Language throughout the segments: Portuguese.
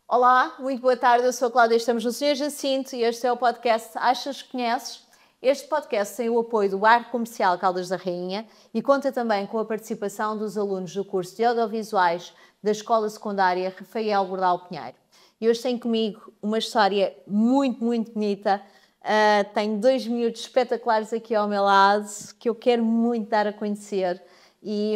Olá, muito boa tarde, eu sou a Cláudia, estamos no Sr. Jacinto e este é o podcast Achas que Conheces? Este podcast tem o apoio do Arco Comercial Caldas da Rainha e conta também com a participação dos alunos do curso de Audiovisuais da Escola Secundária Rafael Bordal Pinheiro. E hoje tenho comigo uma história muito bonita. Tenho dois miúdos espetaculares aqui ao meu lado que eu quero muito dar a conhecer e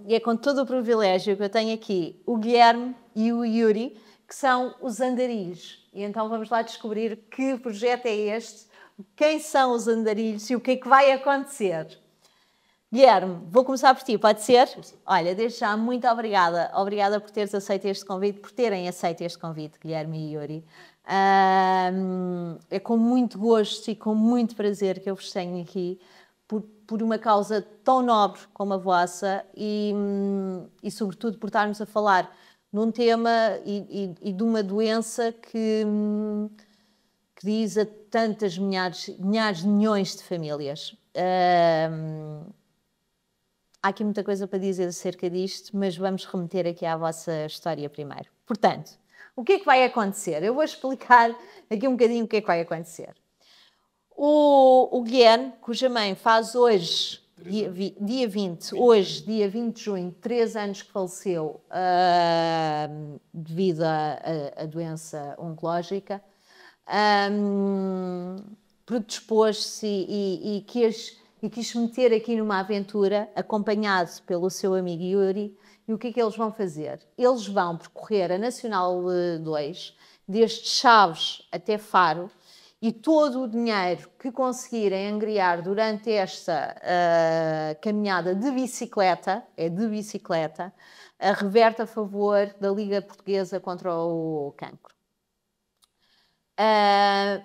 é com todo o privilégio que eu tenho aqui o Guilherme e o Yuri, que são os andarilhos. E então vamos lá descobrir que projeto é este, quem são os andarilhos e o que é que vai acontecer. Guilherme, vou começar por ti, pode ser? Olha, desde já, muito obrigada. Obrigada por teres aceito este convite, por terem aceito este convite, Guilherme e Yuri. É com muito gosto e com muito prazer que eu vos tenho aqui por uma causa tão nobre como a vossa e sobretudo, por estarmos a falar num tema e de uma doença que diz a tantas milhares, milhões de famílias. Há aqui muita coisa para dizer acerca disto, mas vamos remeter aqui à vossa história primeiro. Portanto, o que é que vai acontecer? Eu vou explicar aqui um bocadinho o que é que vai acontecer. O Guilherme, cuja mãe faz hoje, dia 20 de junho, 3 anos que faleceu devido à doença oncológica, predispôs-se e quis meter aqui numa aventura, acompanhado pelo seu amigo Yuri. E o que é que eles vão fazer? Eles vão percorrer a Nacional 2, desde Chaves até Faro, e todo o dinheiro que conseguirem angriar durante esta caminhada de bicicleta, reverte a favor da Liga Portuguesa contra o Cancro.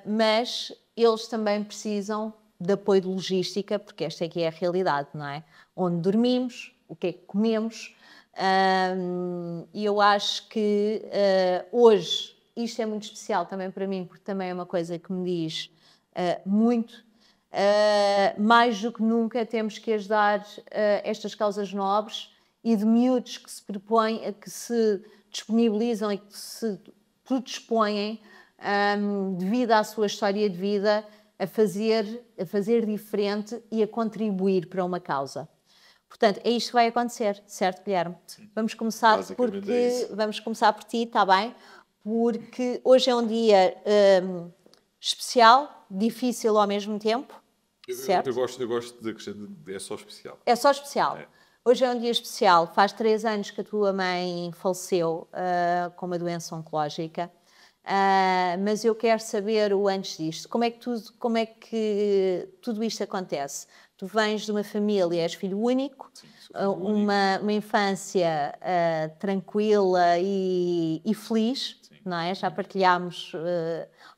Mas eles também precisam de apoio de logística, porque esta aqui é a realidade, não é? Onde dormimos, o que é que comemos, e eu acho que hoje isto é muito especial também para mim, porque também é uma coisa que me diz muito. Mais do que nunca temos que ajudar estas causas nobres e de miúdos que se propõem, que se disponibilizam e que se predispõem, devido à sua história de vida, a fazer diferente e a contribuir para uma causa. Portanto, é isto que vai acontecer, certo, Guilherme? Sim. Vamos começar por ti, está bem? Porque hoje é um dia especial, difícil ao mesmo tempo, certo? Eu gosto de dizer que é só especial. É só especial. É. Hoje é um dia especial. Faz 3 anos que a tua mãe faleceu com uma doença oncológica. Mas eu quero saber o antes disto. Como é que tudo isto acontece? Tu vens de uma família, és filho único, Sim, sou filho único. uma infância tranquila e feliz, Sim. não é? Já partilhámos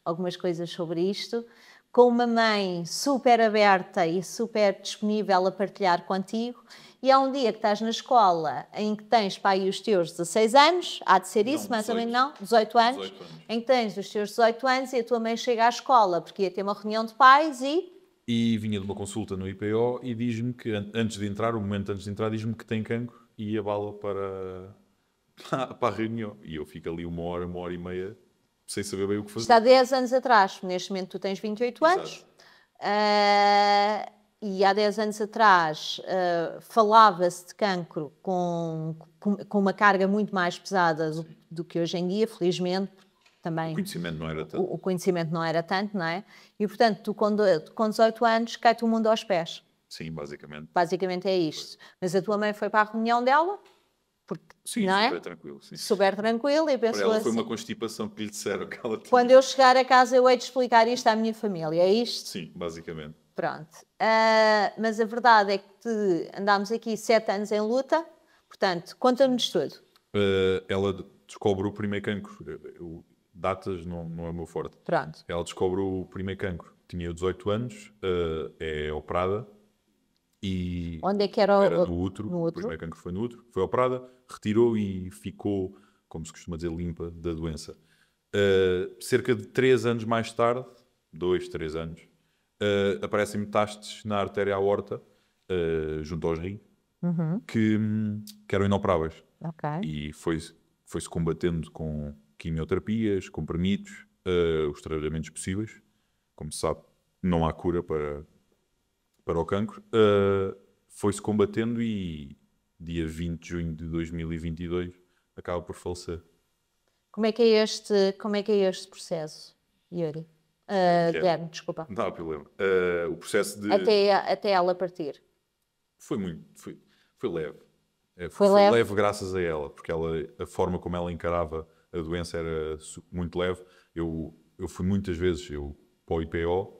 algumas coisas sobre isto, com uma mãe super aberta e super disponível a partilhar contigo. E há um dia que estás na escola em que tens para aí os teus 16 anos, há de ser isso, mais ou menos, não? 18 anos. 18 anos. Em que tens os teus 18 anos e a tua mãe chega à escola porque ia ter uma reunião de pais E vinha de uma consulta no IPO e diz-me que, o momento antes de entrar, diz-me que tem cancro e abala para a reunião. E eu fico ali uma hora e meia, sem saber bem o que fazer. Está 10 anos atrás, neste momento tu tens 28 anos. E há 10 anos atrás falava-se de cancro com uma carga muito mais pesada do que hoje em dia, felizmente. Também O conhecimento não era tanto. O conhecimento não era tanto, não é? E, portanto, tu com 18 anos cai-te o mundo aos pés. Sim, basicamente. Basicamente é isto. Mas a tua mãe foi para a reunião dela? Porque, Sim, não super é? tranquilo. Sim. Super tranquilo e pensou Para ela assim... foi uma constipação que lhe disseram que ela tinha. Quando eu chegar a casa eu hei de explicar isto à minha família, é isto? Sim, basicamente. Pronto. Mas a verdade é que andámos aqui 7 anos em luta. Portanto, conta-nos tudo. Ela descobre o primeiro cancro. Datas não é o meu forte. Pronto. Ela descobre o primeiro cancro. Tinha 18 anos, é operada e... Onde é que era no útero. No O útero. primeiro cancro foi no útero. Foi operada, retirou e ficou, como se costuma dizer, limpa da doença. Cerca de 3 anos mais tarde, 2, 3 anos, aparecem metástases na artéria aorta, junto aos rins, que eram inoperáveis. Ok. E foi-se combatendo com quimioterapias, comprimidos, os tratamentos possíveis. Como se sabe, não há cura para o cancro. Foi-se combatendo e dia 20 de junho de 2022 acaba por falecer. Como é que é este processo, Yuri? Guilherme, desculpa. Não há problema. O processo de... Até ela partir. Foi leve. Foi leve? Leve graças a ela, porque a forma como ela encarava a doença era muito leve. Eu fui muitas vezes para o IPO.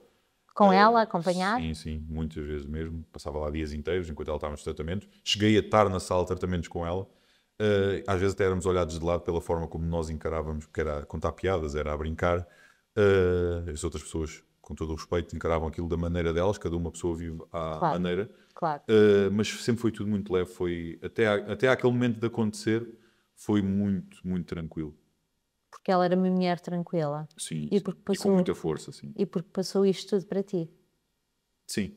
Com ela, a acompanhar? Sim, muitas vezes mesmo. Passava lá dias inteiros enquanto ela estava nos tratamentos. Cheguei a estar na sala de tratamentos com ela. Às vezes até éramos olhados de lado pela forma como nós encarávamos, porque era a contar piadas, era a brincar. As outras pessoas, com todo o respeito, encaravam aquilo da maneira delas, cada uma pessoa vive à maneira. Claro. Mas sempre foi tudo muito leve. Até aquele momento de acontecer, foi muito, muito tranquilo. Porque ela era uma mulher tranquila. Sim, e com muita força. Sim. E porque passou isto tudo para ti. Sim.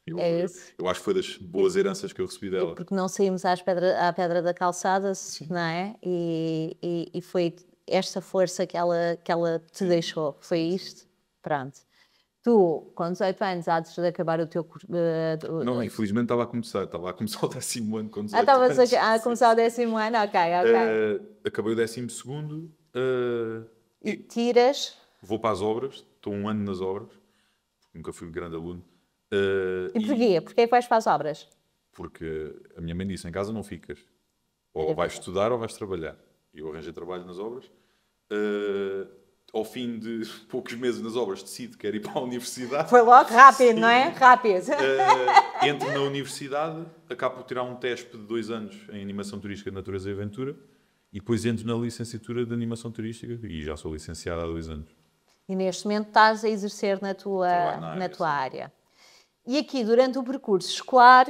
Eu acho que foi das boas heranças que eu recebi dela. E porque não saímos à pedra da calçada, não é? E foi esta força que ela te deixou. Foi isto? Pronto. Tu, com 18 anos, antes de acabar o teu curso... Não, infelizmente estava a começar o 10º ano com 18 anos. Estavas a começar o 10º ano? Ok. Acabei o 12º. E tiras? Vou para as obras. Estou 1 ano nas obras. Nunca fui um grande aluno. E porquê? Porquê é que vais para as obras? Porque a minha mãe disse, em casa não ficas. Ou vais estudar ou vais trabalhar. Eu arranjei trabalho nas obras. Ao fim de poucos meses nas obras, decido que quero ir para a universidade. Foi logo rápido, não é? Rápido. Entro na universidade, acabo por tirar um teste de 2 anos em Animação Turística de Natureza e Aventura e depois entro na licenciatura de Animação Turística e já sou licenciado há 2 anos. E neste momento estás a exercer na tua área. E aqui, durante o percurso escolar,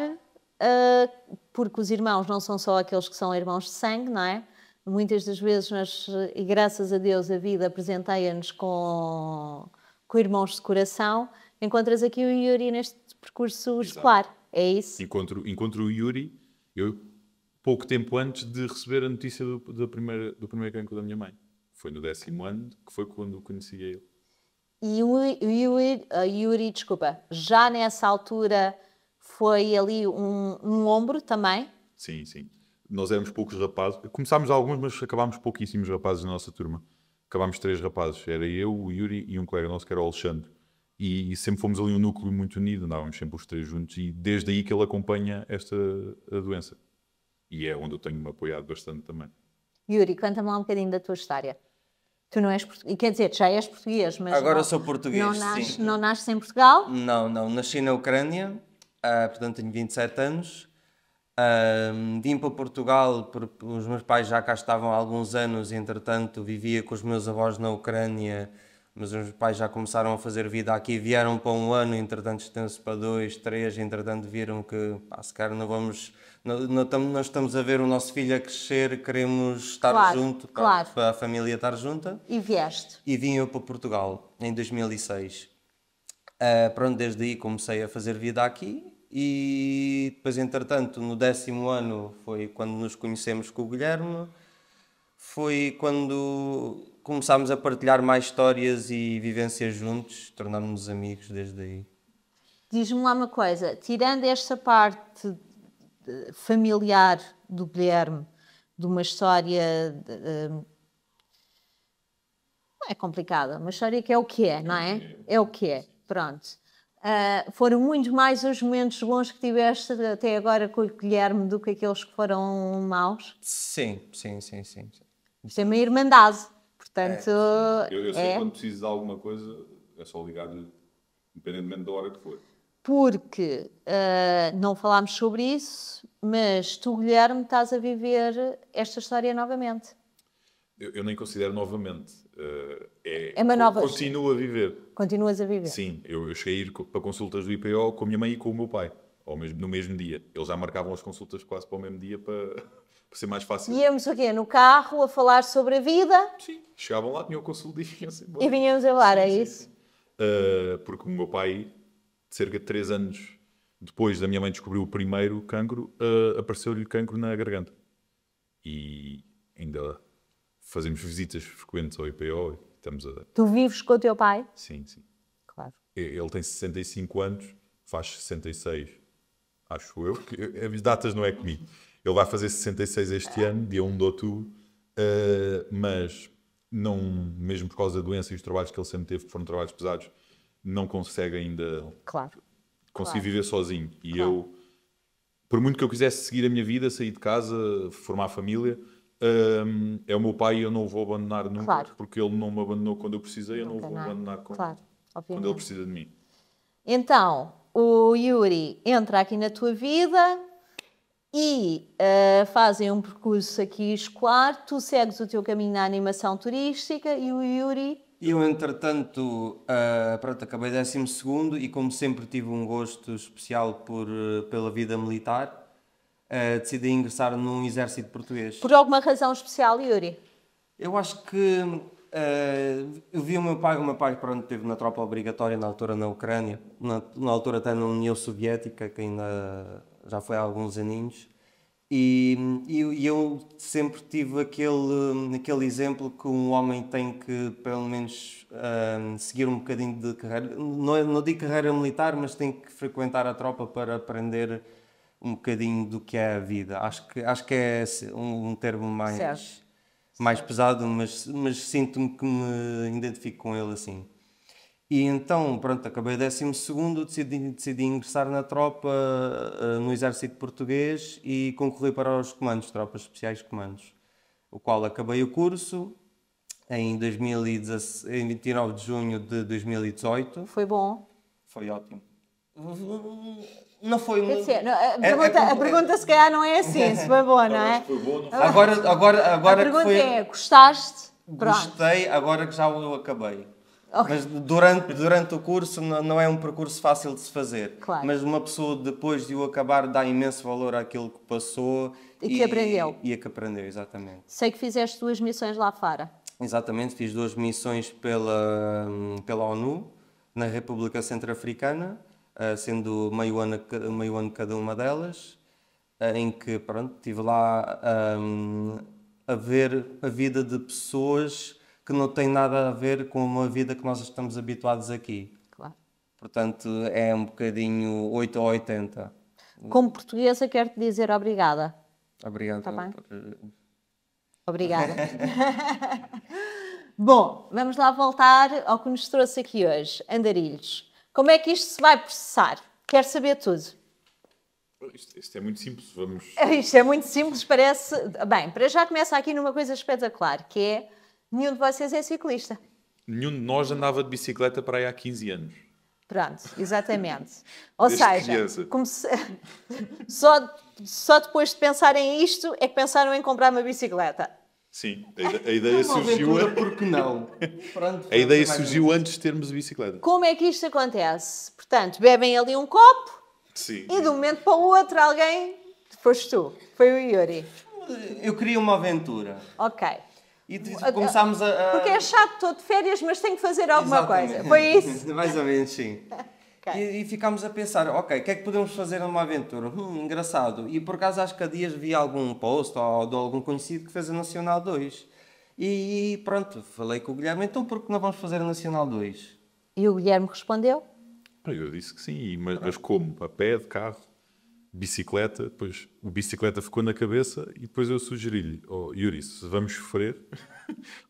porque os irmãos não são só aqueles que são irmãos de sangue, não é? Muitas das vezes, e graças a Deus, a vida apresenteia-nos com irmãos de coração. Encontras aqui o Yuri neste percurso escolar, é isso? Encontro o Yuri, pouco tempo antes de receber a notícia do primeiro cancro da minha mãe. Foi no 10º ano, que foi quando conheci a ele. E o Yuri, desculpa, já nessa altura foi ali um ombro também? Sim. Nós éramos poucos rapazes. Começámos alguns, mas acabámos pouquíssimos rapazes na nossa turma. Acabámos 3 rapazes. Era eu, o Yuri e um colega nosso que era o Alexandre. E sempre fomos ali um núcleo muito unido. Andávamos sempre os 3 juntos. E desde aí que ele acompanha a doença. E é onde eu tenho-me apoiado bastante também. Yuri, conta-me lá um bocadinho da tua história. Tu não és português, quer dizer, já és português, mas... Agora sou português, sim. Não nasces em Portugal? Não. Nasci na Ucrânia, portanto tenho 27 anos. Vim para Portugal porque os meus pais já cá estavam há alguns anos, entretanto vivia com os meus avós na Ucrânia, mas os meus pais já começaram a fazer vida aqui, vieram para 1 ano, entretanto estão-se para 2, 3, entretanto viram que se calhar não estamos a ver o nosso filho a crescer, queremos estar junto, para a família estar junta. E vieste? E vim eu para Portugal em 2006. Pronto, desde aí comecei a fazer vida aqui. E depois, entretanto, no 10º ano foi quando nos conhecemos com o Guilherme, foi quando começámos a partilhar mais histórias e vivências juntos, tornámos-nos amigos desde aí. Diz-me lá uma coisa, tirando esta parte familiar do Guilherme, de uma história... não é complicada, uma história que é o que é, não é? É o que é, pronto. Foram muito mais os momentos bons que tiveste até agora com o Guilherme do que aqueles que foram maus? Sim. Isto é uma irmandade, portanto... Eu sei que quando preciso de alguma coisa é só ligar-lhe, independentemente da hora que for. Porque não falámos sobre isso, mas tu, Guilherme, estás a viver esta história novamente. Eu nem considero novamente. É uma nova... Continuo a viver. Continuas a viver? Sim, eu cheguei a ir para consultas do IPO com a minha mãe e com o meu pai, no mesmo dia. Eles já marcavam as consultas quase para o mesmo dia para ser mais fácil. Íamos aqui no carro a falar sobre a vida? Sim, chegavam lá, tinham consulta e vinham-se embora. E vinhamos a falar, é isso? Sim. Porque o meu pai, cerca de 3 anos depois da minha mãe descobrir o primeiro cancro, apareceu-lhe cancro na garganta. E ainda fazemos visitas frequentes ao IPO. Estamos a... Tu vives com o teu pai? Sim, sim. Claro. Ele tem 65 anos, faz 66, acho eu, que as datas não é comigo. Ele vai fazer 66 este ano, dia 1 de outubro, mas não, mesmo por causa da doença e os trabalhos que ele sempre teve, que foram trabalhos pesados, não consegue ainda viver sozinho. E eu, por muito que eu quisesse seguir a minha vida, sair de casa, formar família, é o meu pai e eu não o vou abandonar nunca, porque ele não me abandonou quando eu precisei, eu não o vou abandonar quando ele precisa de mim. Então, o Yuri entra aqui na tua vida e fazem um percurso aqui escolar, tu segues o teu caminho na animação turística e o Yuri... Eu, entretanto, acabei 12º e como sempre tive um gosto especial pela vida militar, decidi ingressar num exército português. Por alguma razão especial, Yuri? Eu acho que eu vi o meu pai pronto, esteve na tropa obrigatória na altura na Ucrânia, na altura até na União Soviética, que ainda já foi há alguns aninhos, e eu sempre tive aquele exemplo que um homem tem que, pelo menos, seguir um bocadinho de carreira, não digo carreira militar, mas tem que frequentar a tropa para aprender um bocadinho do que é a vida. Acho que é um termo mais pesado, mas sinto-me que me identifico com ele assim. E então, pronto, acabei 12º, decidi ingressar na tropa, no exército português e concorri para os comandos, tropas especiais comandos, o qual acabei o curso em 29 de junho de 2018. Foi bom? Foi ótimo. Não foi... Quer dizer, a pergunta se calhar não é assim, se foi boa, não é? Foi bom, não foi? Agora a pergunta é, gostaste? Gostei, agora que já eu acabei. Okay. Mas durante o curso não é um percurso fácil de se fazer. Claro. Mas uma pessoa, depois de o acabar, dá imenso valor àquilo que passou. E que aprendeu. E que aprendeu, exatamente. Sei que fizeste 2 missões lá fora. Exatamente, fiz 2 missões pela ONU, na República Centro-Africana, sendo meio ano cada uma delas, em que, pronto, estive lá a ver a vida de pessoas que não tem nada a ver com a vida que nós estamos habituados aqui. Claro. Portanto, é um bocadinho 8 ou 80. Como portuguesa, quero-te dizer obrigada. Obrigado. Tá bem? Obrigada. Bom, vamos lá voltar ao que nos trouxe aqui hoje, andarilhos. Como é que isto se vai processar? Quero saber tudo. Isto é muito simples, vamos... Isto é muito simples, parece... Bem, para já começa aqui numa coisa espetacular, que é... Nenhum de vocês é ciclista. Nenhum de nós andava de bicicleta para aí há 15 anos. Pronto, exatamente. Ou Desde seja, só depois de pensarem isto é que pensaram em comprar uma bicicleta. Sim, a ideia surgiu... Porque não? Pronto, a ideia surgiu antes de termos a bicicleta. Como é que isto acontece? Portanto, bebem ali um copo. Sim. E de um momento para o outro alguém... Foste tu, foi o Yuri. Eu queria uma aventura. Ok. E começámos a... Porque é chato, estou de férias, mas tenho que fazer alguma Exatamente. coisa. Foi isso? Mais ou menos, sim. Okay. E ficámos a pensar, ok, o que é que podemos fazer numa aventura? Engraçado. E por acaso acho que há dias vi algum post ou de algum conhecido que fez a Nacional 2. E pronto, falei com o Guilherme, então por que não vamos fazer a Nacional 2? E o Guilherme respondeu? Eu disse que sim, mas como? A pé, de carro, bicicleta, depois o bicicleta ficou na cabeça e depois eu sugeri-lhe, Yuri, se vamos sofrer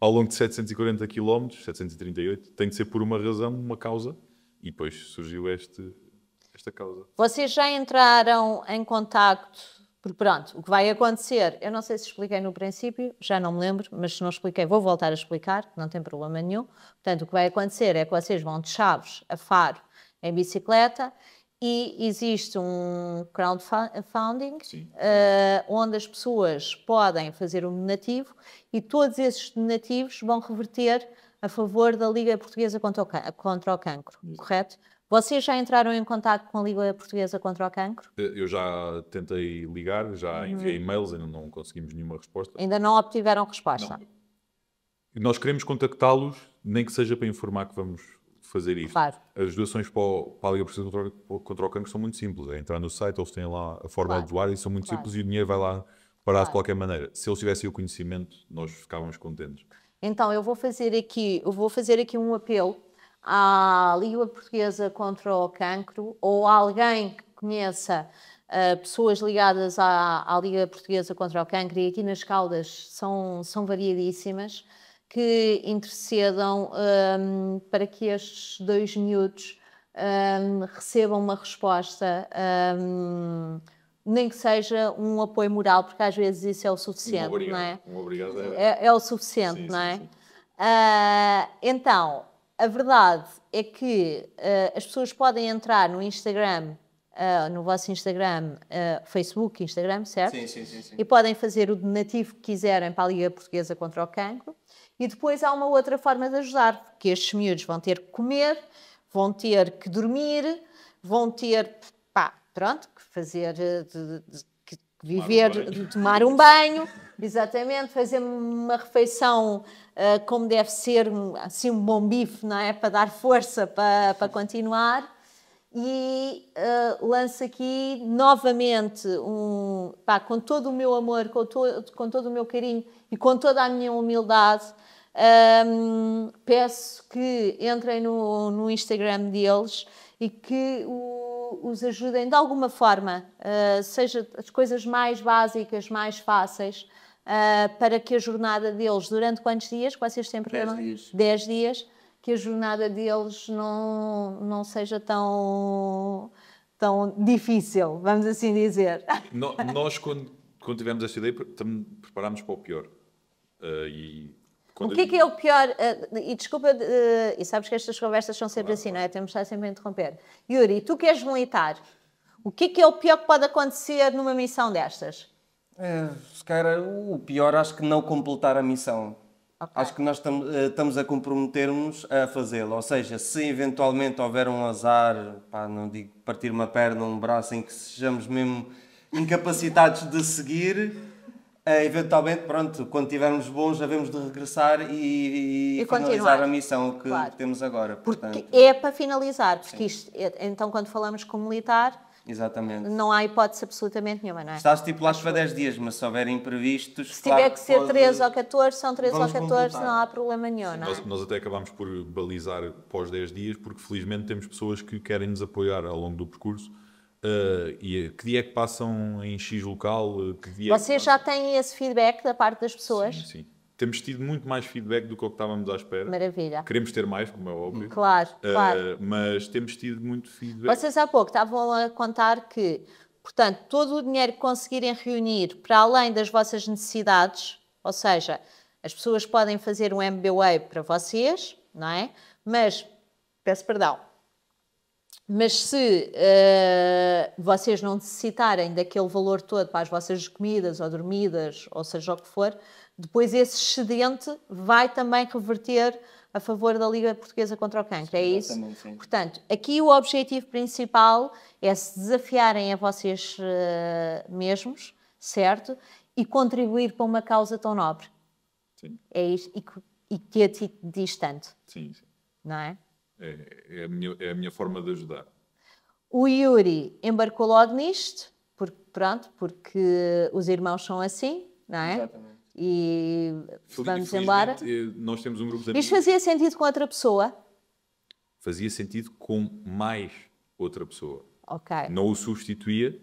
ao longo de 740 km, 738, tem de ser por uma razão, uma causa, e depois surgiu esta causa. Vocês já entraram em contacto, porque pronto, o que vai acontecer, eu não sei se expliquei no princípio, já não me lembro, mas se não expliquei vou voltar a explicar, não tem problema nenhum. Portanto, o que vai acontecer é que vocês vão de Chaves a Faro em bicicleta, e existe um crowdfunding onde as pessoas podem fazer um donativo e todos esses donativos vão reverter a favor da Liga Portuguesa contra o Cancro, correto? Vocês já entraram em contato com a Liga Portuguesa contra o Cancro? Eu já tentei ligar, já enviei e-mails, ainda não conseguimos nenhuma resposta. Ainda não obtiveram resposta? Não. Nós queremos contactá-los, nem que seja para informar que vamos fazer isto. Claro. As doações para a Liga Portuguesa contra o Cancro são muito simples. É entrar no site, eles têm lá a forma de doar e são muito simples e o dinheiro vai lá parar de qualquer maneira. Se eles tivessem o conhecimento, nós ficávamos contentes. Então, eu vou fazer aqui um apelo à Liga Portuguesa contra o Cancro ou a alguém que conheça pessoas ligadas à Liga Portuguesa contra o Cancro, e aqui nas Caldas são variadíssimas, que intercedam para que estes 2 miúdos recebam uma resposta, nem que seja um apoio moral, porque às vezes isso é o suficiente, não é? Um obrigado. É o suficiente, Sim, não é? sim. Então, a verdade é que as pessoas podem entrar no Instagram, no vosso Instagram, Facebook, Instagram, certo? Sim. E podem fazer o donativo que quiserem para a Liga Portuguesa contra o Cancro. E depois há uma outra forma de ajudar, porque estes miúdos vão ter que comer, vão ter que dormir, vão ter, que fazer, que viver, tomar um banho, exatamente, fazer uma refeição como deve ser, assim um bom bife, não é? Para dar força para continuar. E lanço aqui novamente, com todo o meu amor, com todo o meu carinho e com toda a minha humildade, peço que entrem no Instagram deles e que os ajudem de alguma forma, seja as coisas mais básicas, mais fáceis, para que a jornada deles, durante quantos dias? Que vocês têm problema? 10 dias. 10 dias, que a jornada deles não seja tão difícil, vamos assim dizer. Nós, quando tivemos esta ideia, preparámos para o pior. O que é o pior? E desculpa, e sabes que estas conversas são sempre assim, não é? Temos de estar sempre a interromper. Yuri, tu que és militar, o que é o pior que pode acontecer numa missão destas? Se calhar o pior, acho que não completar a missão. Okay. Acho que nós estamos a comprometer-nos a fazê-lo. Ou seja, se eventualmente houver um azar, não digo partir uma perna ou um braço, em que sejamos mesmo incapacitados de seguir, eventualmente, pronto, quando tivermos bons, havemos de regressar e finalizar a missão que temos agora. Porque é para finalizar, porque isto, então quando falamos com militar, exatamente, não há hipótese absolutamente nenhuma, não é? Está estipulado para 10 dias, mas se houver imprevistos... Se tiver que ser 13 ou 14, são 13 ou 14, não há problema nenhum, não é? Nós até acabámos por balizar pós 10 dias, porque felizmente temos pessoas que querem nos apoiar ao longo do percurso. E que dia é que passam em X local? Vocês já têm esse feedback da parte das pessoas? Sim. Temos tido muito mais feedback do que o que estávamos à espera. Maravilha. Queremos ter mais, como é óbvio. Claro. Mas temos tido muito feedback. Vocês há pouco estavam a contar que, portanto, todo o dinheiro que conseguirem reunir para além das vossas necessidades, ou seja, as pessoas podem fazer um MBWay para vocês, não é? Mas, peço perdão, mas se vocês não necessitarem daquele valor todo para as vossas comidas ou dormidas, ou seja o que for, depois esse excedente vai também reverter a favor da Liga Portuguesa contra o Cancro, é isso? Sim. Portanto, aqui o objetivo principal é se desafiarem a vocês mesmos, certo? E contribuir para uma causa tão nobre. Sim. É isto, e que a ti diz tanto. Sim. Não é? É a minha forma de ajudar. O Yuri embarcou logo nisto, porque os irmãos são assim, não é? Exatamente. E vamos embora. Nós temos um grupo de amigos. Isto fazia sentido com outra pessoa? Fazia sentido com mais outra pessoa. Ok. Não o substituía,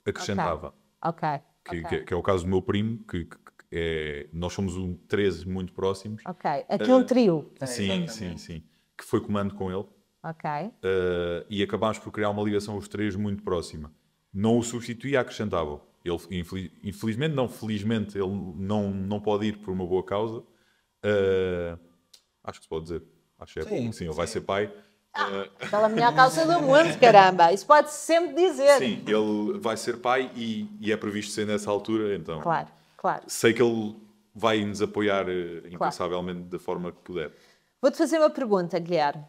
acrescentava. Ok. Que é o caso do meu primo, nós somos 13 muito próximos. Ok. Aqui um trio. Sim. Que foi comando com ele. Ok. E acabámos por criar uma ligação os 3 muito próxima. Não o substituía, acrescentava. Ele, infelizmente, não, felizmente, ele não pode ir por uma boa causa. Acho que se pode dizer. Acho que sim, ele vai ser pai. Pela melhor causa do mundo, caramba. Isso pode sempre dizer. Sim, ele vai ser pai e é previsto ser nessa altura, então. Claro. Sei que ele vai nos apoiar incansavelmente da forma que puder. Vou-te fazer uma pergunta, Guilherme.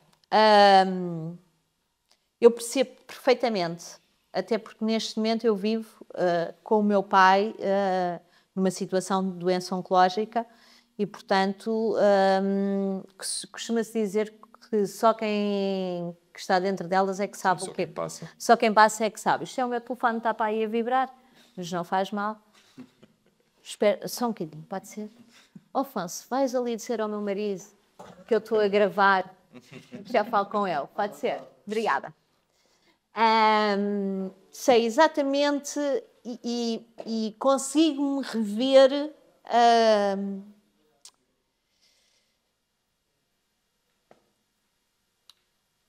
Eu percebo perfeitamente, até porque neste momento eu vivo com o meu pai numa situação de doença oncológica e, portanto, costuma-se dizer que só quem está dentro delas é que sabe o quê. Só quem passa é que sabe. Isto é o meu telefone, está para aí a vibrar, mas não faz mal. Espera, só um bocadinho, pode ser? Afonso, vais ali dizer ao meu marido que eu estou a gravar, já falo com ele, pode ser? Obrigada. Sei exatamente e consigo-me rever.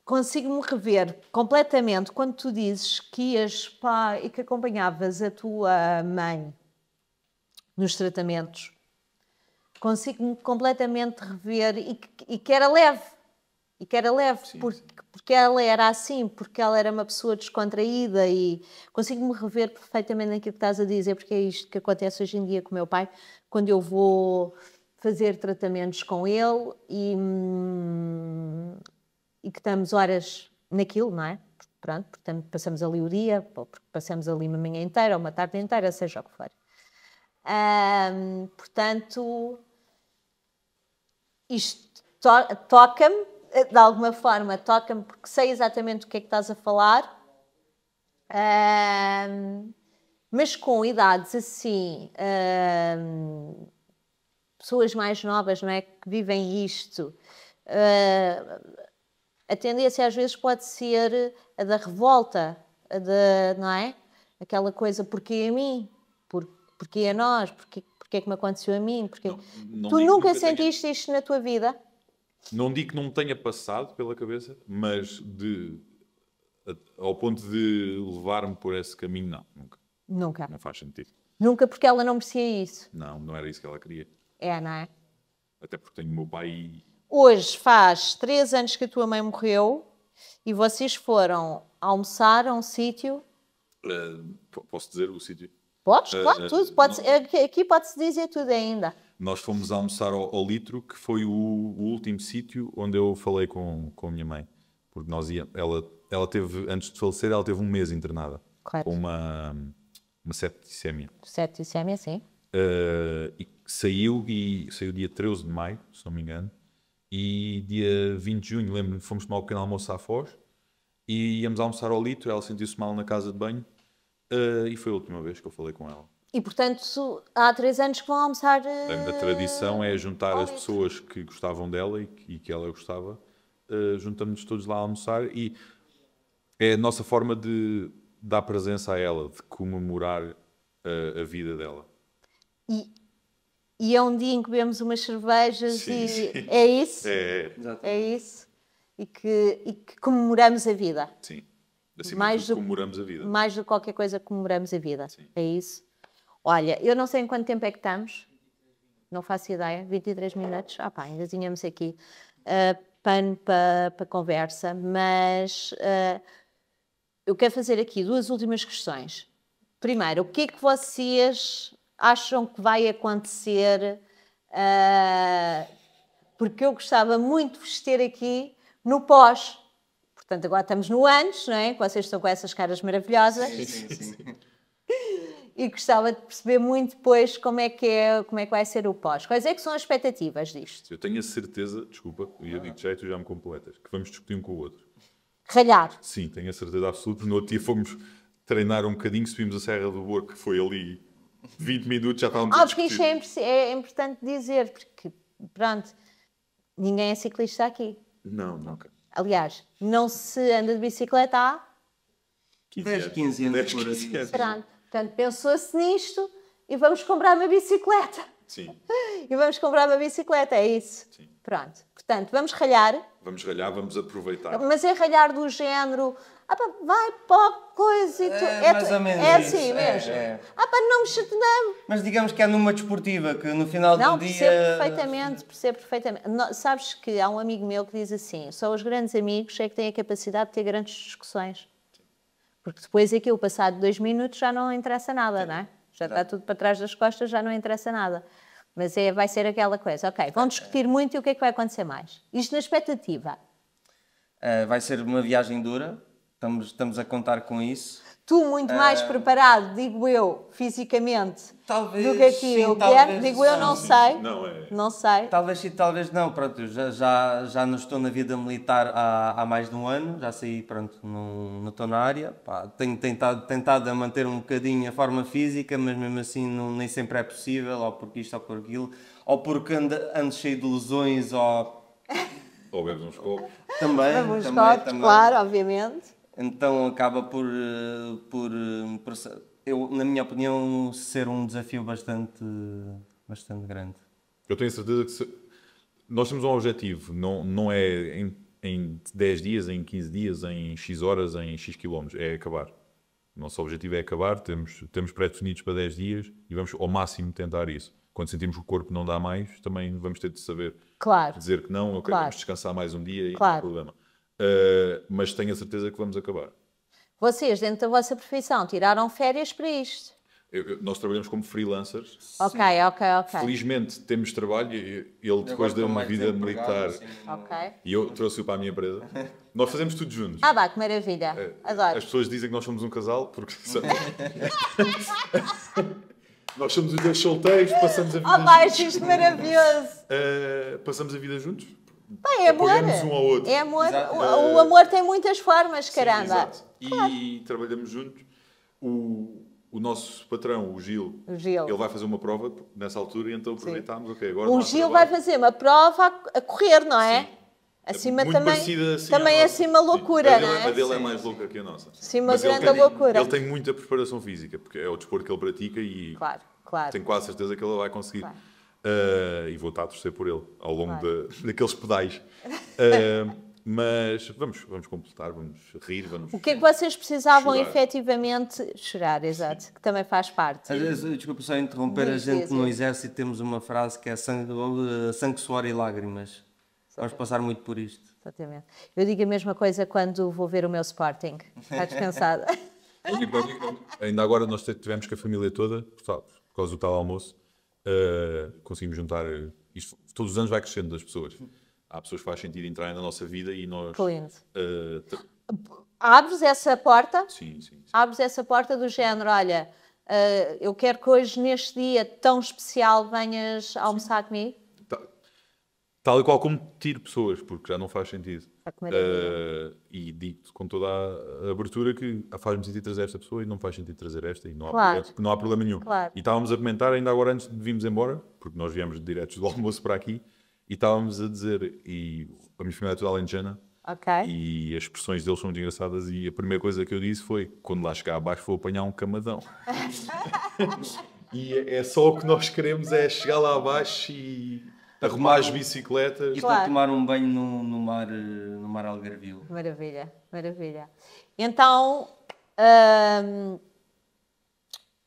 Consigo-me rever completamente quando tu dizes que ias e que acompanhavas a tua mãe nos tratamentos. Consigo-me completamente rever e que era leve. E que era leve, Sim, porque ela era assim, porque ela era uma pessoa descontraída e consigo-me rever perfeitamente naquilo que estás a dizer, porque é isto que acontece hoje em dia com o meu pai, quando eu vou fazer tratamentos com ele e que estamos horas naquilo, não é? Pronto, portanto, passamos ali o dia, ou porque passamos ali uma manhã inteira, ou uma tarde inteira, seja o que for. Portanto, isto toca-me, de alguma forma toca-me, porque sei exatamente o que é que estás a falar, mas com idades assim, pessoas mais novas, não é, que vivem isto, a tendência às vezes pode ser a da revolta, não é? Aquela coisa, porquê a mim? Porquê a nós? Porquê é que me aconteceu a mim? Não Tu digo nunca que sentiste isto na tua vida? Não digo que não me tenha passado pela cabeça, mas ao ponto de levar-me por esse caminho, não, nunca. Nunca. Não faz sentido. Nunca, porque ela não merecia isso. Não era isso que ela queria. É, não é? Até porque tenho o meu pai. Hoje faz 3 anos que a tua mãe morreu e vocês foram almoçar a um sítio. Posso dizer o sítio? Podes, claro, tudo. Aqui pode-se dizer tudo ainda. Nós fomos almoçar ao Litro, que foi o último sítio onde eu falei com a minha mãe. Porque ela teve, antes de falecer, ela teve um mês internada. Correto. Com uma septicemia. Septicemia, sim. E saiu dia 13 de maio, se não me engano. E dia 20 de junho, lembro-me, fomos tomar um pequeno almoço à Foz. E íamos almoçar ao Litro, ela sentiu-se mal na casa de banho. E foi a última vez que eu falei com ela. E, portanto, há 3 anos que vão almoçar... A tradição é juntar as pessoas que gostavam dela e que ela gostava, juntamos-nos todos lá a almoçar, e é a nossa forma de dar presença a ela, de comemorar a vida dela. E é um dia em que bebemos umas cervejas Sim. É isso? É isso? E que comemoramos a vida. Sim. Acima de tudo, comemoramos a vida. Mais do que qualquer coisa, comemoramos a vida. Sim. É isso? Olha, eu não sei em quanto tempo é que estamos. Não faço ideia. 23 minutos. Ainda tínhamos aqui pano para conversa. Mas eu quero fazer aqui 2 últimas questões. Primeiro, o que é que vocês acham que vai acontecer? Porque eu gostava muito de vos ter aqui no pós. Portanto, agora estamos no antes, não é? Que vocês estão com essas caras maravilhosas. Sim. E gostava de perceber muito depois como é que vai ser o pós. Quais é que são as expectativas disto? Eu tenho a certeza, desculpa, eu digo já e tu já me completas, que vamos discutir um com o outro. Ralhar. Sim, tenho a certeza absoluta. No outro dia fomos treinar um bocadinho, subimos a Serra do Bor, que foi ali 20 minutos, já estávamos a discutir. Porque isto é importante dizer, porque, pronto, ninguém é ciclista aqui. Não. Aliás, não se anda de bicicleta há 15 anos por assim. Pronto. Portanto, pensou-se nisto e vamos comprar uma bicicleta. Sim. E vamos comprar uma bicicleta, é isso? Sim. Pronto. Portanto, vamos ralhar. Vamos ralhar, vamos aproveitar. Mas é ralhar do género... vai para coisa e tu... Mais ou menos é isso. assim mesmo. Não me chateamos. Mas digamos que é numa desportiva, que no final do dia... Percebo perfeitamente. Sabes que há um amigo meu que diz assim, só os grandes amigos é que têm a capacidade de ter grandes discussões. Porque depois aquilo, passado 2 minutos, já não interessa nada, não é? Já está tudo para trás das costas, já não interessa nada. Mas vai ser aquela coisa. Ok, vão discutir muito e o que é que vai acontecer mais? Isto na expectativa. Vai ser uma viagem dura, estamos a contar com isso. Tu muito mais preparado, digo eu, fisicamente, Talvez, do que aqui sim, o talvez, Guilherme. Digo eu, não sim, sei. sim. Não, é... Não sei. Talvez sim, talvez não. Pronto, eu já não estou na vida militar há mais de um ano, já saí, pronto, não estou na área. Pá, tenho tentado a manter um bocadinho a forma física, mas mesmo assim nem sempre é possível, ou porque isto ou por aquilo, ou porque ando cheio de lesões, ou Ou bebes uns copos. também, Vamos também. claro, obviamente. Então acaba por eu, na minha opinião, ser um desafio bastante grande. Eu tenho certeza que nós temos um objetivo, não é em 10 dias, em 15 dias, em X horas, em X quilómetros, é acabar. O nosso objetivo é acabar, temos pré-definidos para 10 dias e vamos ao máximo tentar isso. Quando sentimos que o corpo não dá mais, também vamos ter de saber dizer que não, ok, vamos descansar mais um dia e não há problema. Mas tenho a certeza que vamos acabar. Vocês, dentro da vossa profissão, tiraram férias para isto? Nós trabalhamos como freelancers. Ok. Felizmente temos trabalho. Ele depois de uma vida militar e eu trouxe-o para a minha empresa. Nós fazemos tudo juntos. Que maravilha. Adoro. As pessoas dizem que nós somos um casal porque nós somos os dois solteiros, passamos a vida juntos. Isto maravilhoso. Passamos a vida juntos. É amor. Apoiamos um ao outro. É amor. Exato. O amor tem muitas formas, caramba. Exato. E trabalhamos juntos. O nosso patrão, o Gil, ele vai fazer uma prova nessa altura e então aproveitámos. Okay, agora o Gil vai fazer uma prova a correr, não é? Sim. Acima muito também, parecida, assim, também é acima loucura, não é? A dele é mais louca que a nossa. Sim, uma Mas grande loucura. Ele tem muita preparação física, porque é o desporto que ele pratica e Claro. tenho quase certeza que ele vai conseguir. Claro. E vou estar a torcer por ele ao longo daqueles pedais. Mas vamos completar, vamos rir, vamos... O que é que vocês precisavam chorar. Efetivamente? Chorar, exato, que também faz parte. Às vezes, desculpa só interromper, a gente no exército temos uma frase que é sangue, suor e lágrimas. Vamos passar muito por isto. Exatamente. Eu digo a mesma coisa quando vou ver o meu Sporting. Está descansada. Ainda agora nós tivemos com a família toda, por causa do tal almoço, conseguimos juntar... Isto todos os anos vai crescendo das pessoas. Há pessoas que faz sentido entrarem na nossa vida e nós... Que lindo. Abres essa porta? Sim. Abres essa porta do género, olha, eu quero que hoje, neste dia tão especial, venhas almoçar comigo? Tal e qual como tiro pessoas, porque já não faz sentido. E digo-te com toda a abertura que faz-me sentido trazer esta pessoa e não faz sentido trazer esta e não há problema nenhum. Claro. E estávamos a comentar ainda agora antes de virmos embora, porque nós viemos diretos do almoço para aqui, e estávamos a dizer, e a minha família é toda alentejana, e as expressões deles são muito engraçadas, e a primeira coisa que eu disse foi, quando lá chegar abaixo vou apanhar um camadão. E é só o que nós queremos, é chegar lá abaixo e arrumar as bicicletas. E para tomar um banho no mar Algarvio. Maravilha. Então,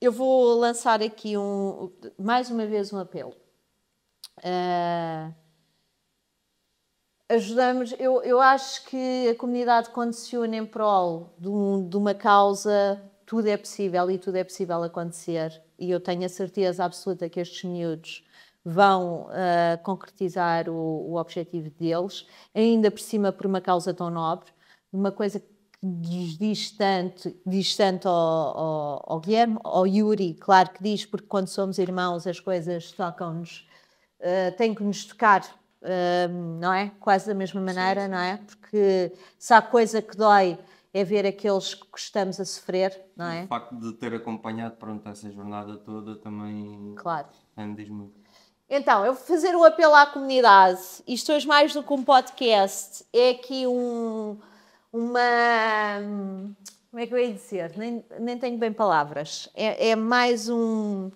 eu vou lançar aqui mais uma vez um apelo. Ajudamos, eu acho que a comunidade quando se une em prol de uma causa, tudo é possível e tudo é possível acontecer. E eu tenho a certeza absoluta que estes miúdos vão concretizar o objetivo deles, ainda por cima por uma causa tão nobre, uma coisa que diz tanto ao Guilherme, ao Yuri, claro que diz, porque quando somos irmãos as coisas tocam-nos, tem que nos tocar, não é? Quase da mesma maneira, sim. Não é? Porque se há coisa que dói é ver aqueles que estamos a sofrer, não é? O facto de ter acompanhado essa jornada toda também me diz muito. Então, eu vou fazer um apelo à comunidade. Isto hoje mais do que um podcast, é aqui uma... Como é que eu ia dizer? Nem tenho bem palavras. É mais um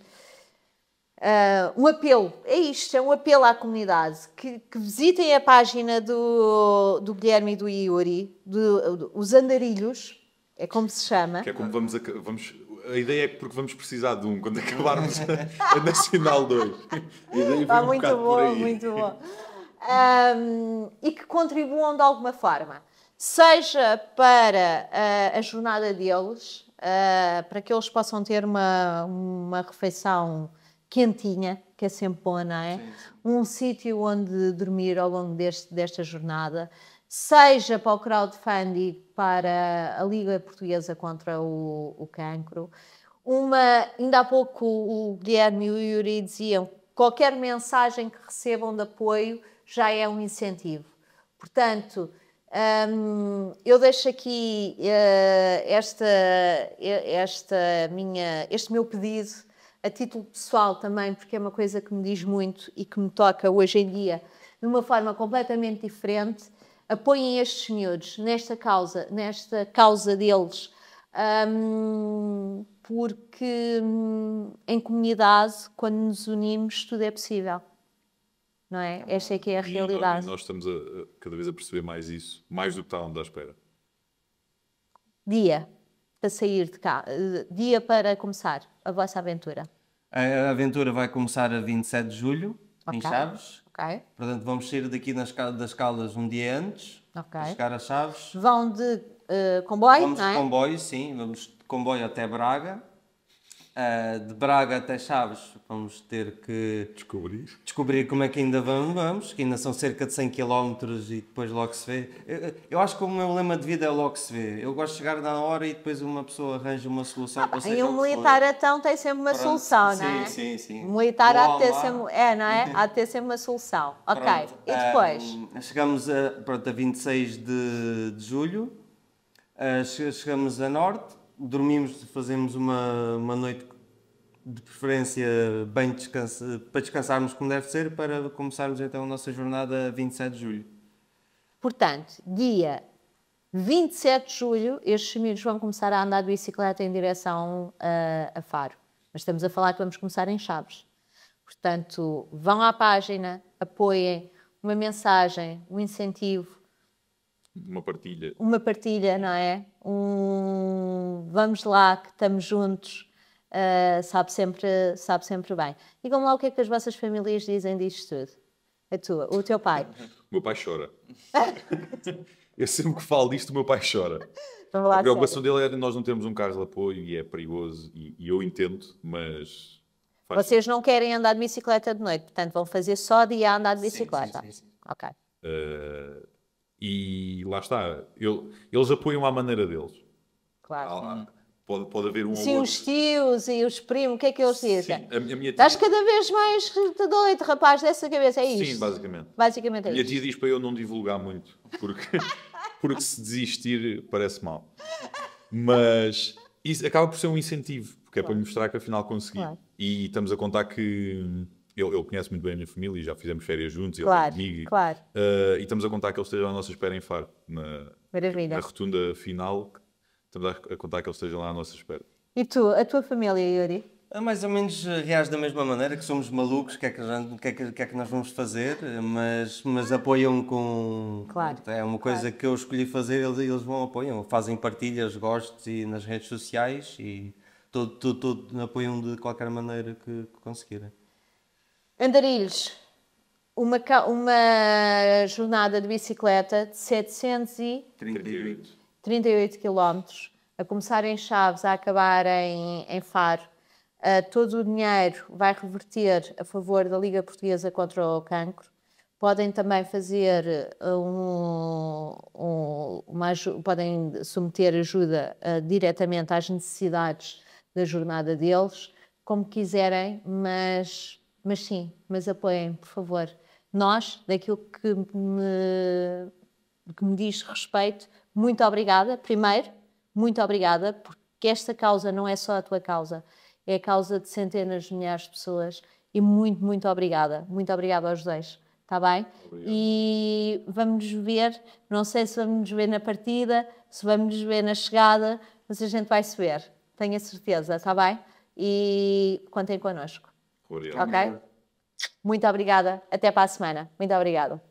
apelo. É isto, é um apelo à comunidade. Que visitem a página do Guilherme e do Yuri, os Andarilhos, é como se chama. Que é como vamos a ideia é que porque vamos precisar de um quando acabarmos a Nacional 2. Muito bom. E que contribuam de alguma forma. Seja para a jornada deles, para que eles possam ter uma refeição quentinha, que é sempre boa, não é? Sim. Um sítio onde dormir ao longo desta jornada, seja para o crowdfunding para a Liga Portuguesa contra o Cancro. Ainda há pouco o Guilherme e o Yuri diziam: qualquer mensagem que recebam de apoio já é um incentivo. Portanto, eu deixo aqui este meu pedido a título pessoal também, porque é uma coisa que me diz muito e que me toca hoje em dia de uma forma completamente diferente. Apoiem estes miúdos nesta causa deles, porque em comunidade, quando nos unimos, tudo é possível. Não é? Esta é que é a realidade. E nós estamos cada vez a perceber mais isso, mais do que estávamos à espera. Dia para sair de cá, dia para começar a vossa aventura. A aventura vai começar a 27 de julho, em Chaves. Ok. Portanto, vamos sair daqui das Caldas um dia antes, Ok. chegar a Chaves. Vão de comboio, Vamos não é? de comboio, sim, vamos de comboio até Braga. De Braga até Chaves vamos ter que descobrir como é que ainda vamos, que ainda são cerca de 100 km e depois logo se vê. Eu acho que o meu lema de vida é logo se vê. Eu gosto de chegar na hora e depois uma pessoa arranja uma solução. E um militar então tem sempre uma solução, não é? Sim. Um militar há de ter sempre, não é? Há de ter sempre uma solução. Ok, Pronto, e depois? Chegamos a 26 de julho, chegamos a Norte, dormimos, fazemos uma noite de preferência bem para descansarmos como deve ser, para começarmos então a nossa jornada a 27 de julho. Portanto, dia 27 de julho, estes miúdos vão começar a andar de bicicleta em direção a Faro. Mas estamos a falar que vamos começar em Chaves. Portanto, vão à página, apoiem, uma mensagem, um incentivo. Uma partilha, não é? Vamos lá, que estamos juntos. Sabe sempre bem. Digam-me lá o que é que as vossas famílias dizem disto tudo. O teu pai. O meu pai chora. Eu sempre que falo disto, o meu pai chora. A preocupação dele é nós não termos um carro de apoio e é perigoso e eu entendo, mas... Vocês não querem andar de bicicleta de noite, portanto vão fazer só dia a andar de bicicleta. Sim. Ok. E lá está. Eles apoiam à maneira deles. Claro. Pode haver um Sim, ou os tios e os primos, o que é que eles dizem? Sim, a minha tia... Estás cada vez mais doido, rapaz, dessa cabeça, é isto? Sim, basicamente. Basicamente é a minha isto. tia diz para eu não divulgar muito, porque se desistir parece mal. Mas isso acaba por ser um incentivo, porque é para lhe mostrar que afinal consegui. Claro. E estamos a contar que ele conhece muito bem a minha família e já fizemos férias juntos, Claro, ele comigo. claro. E estamos a contar que ele esteja à nossa espera em Faro, na rotunda final. Estamos a contar que ele esteja lá à nossa espera. E tu, a tua família, Yuri? Mais ou menos reage da mesma maneira, que somos malucos, o que é que nós vamos fazer, mas apoiam com... Claro. É uma coisa que eu escolhi fazer, eles vão apoiam, fazem partilhas, gostos e nas redes sociais e tudo apoiam de qualquer maneira que conseguirem. Andarilhos, uma jornada de bicicleta de 738 km, a começar em Chaves, a acabar em Faro. Todo o dinheiro vai reverter a favor da Liga Portuguesa contra o Cancro. Podem também fazer podem submeter ajuda diretamente às necessidades da jornada deles, como quiserem, mas apoiem, por favor. Nós, daquilo que me diz respeito, muito obrigada. Primeiro, muito obrigada, porque esta causa não é só a tua causa, é a causa de centenas de milhares de pessoas. E muito, muito obrigada. Muito obrigada aos dois. Está bem? Obrigado. E vamos nos ver, não sei se vamos nos ver na partida, se vamos nos ver na chegada, mas a gente vai se ver. Tenho a certeza, está bem? E contem connosco. Obrigado. Ok? Muito obrigada. Até para a semana. Muito obrigada.